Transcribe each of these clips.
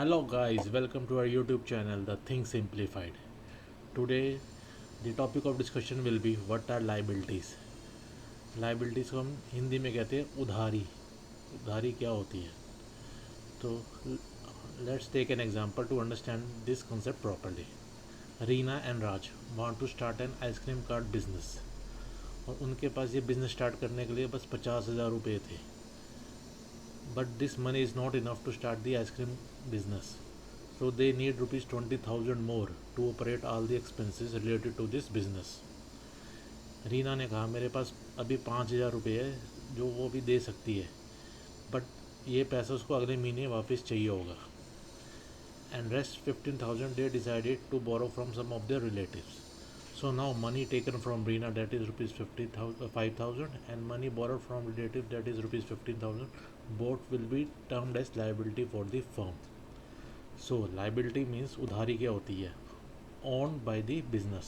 Hello guys, welcome to our YouTube channel The Thing Simplified. Today the topic of discussion will be what are liabilities. Liabilities को हम हिंदी में कहते हैं उधारी. उधारी क्या होती है? तो let's take an example to understand this concept properly. Reena and Raj want to start an ice cream cart business. और उनके पास ये बिज़नेस स्टार्ट करने के लिए बस 50,000 रुपये थे. But this money is not enough to start the ice cream business. So they need rupees 20,000 more to operate all the expenses related to this business. Reena ने कहा मेरे पास अभी 5,000 रुपये है जो वो भी दे सकती है, बट ये पैसा उसको अगले महीने वापस चाहिए होगा. And rest 15,000 they decided to borrow from some of their relatives. So now money taken from Reena, that is rupees 5,000, and money borrowed from relative, that is rupees 15,000, both will be termed as liability for the firm. So liability means उधारी क्या होती है? Own by the business,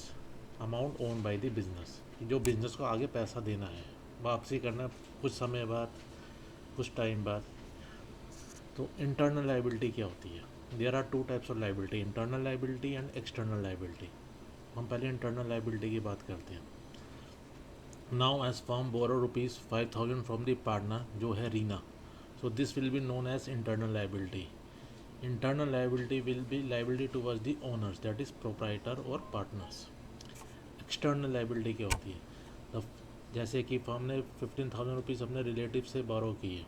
amount own by the business. जो business को आगे पैसा देना है, वापसी करना कुछ समय बाद, कुछ टाइम बाद. तो इंटरनल लाइबिलिटी क्या होती है? There are two types of liability, internal liability and external liability. हम पहले इंटरनल लाइबिलिटी की बात करते हैं. Now as firm borrow rupees 5,000 from the partner जो है Reena, so this will be known as internal liability. Internal liability will be liability towards the owners, that is proprietor or partners. External liability क्या होती है? जैसे कि firm ने 15,000 rupees अपने relative से बोरो किए,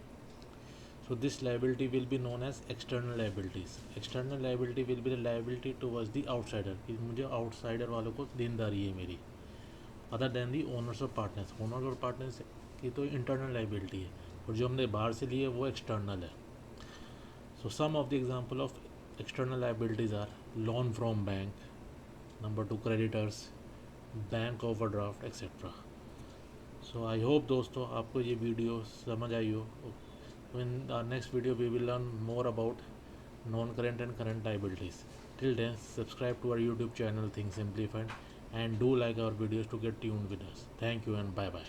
so this liability will be known as external liabilities. External liability will be liability towards the outsider, कि मुझे आउटसाइडर वालों को देनदारी है मेरी, अदर दैन दी ओनर्स और पार्टनर्स. ओनर्स और पार्टनर्स की तो इंटरनल लाइबिलिटी है, और जो हमने बाहर से लिए वो एक्सटर्नल है. So some of the example of external liabilities are loan from bank, number 2 creditors, bank overdraft, etc. So I hope दोस्तों आपको ये वीडियो समझ आई हो. In our next video we will learn more about non-current and current liabilities. Till then, subscribe to our YouTube channel Think Simplified and do like our videos to get tuned with us. Thank you and bye bye.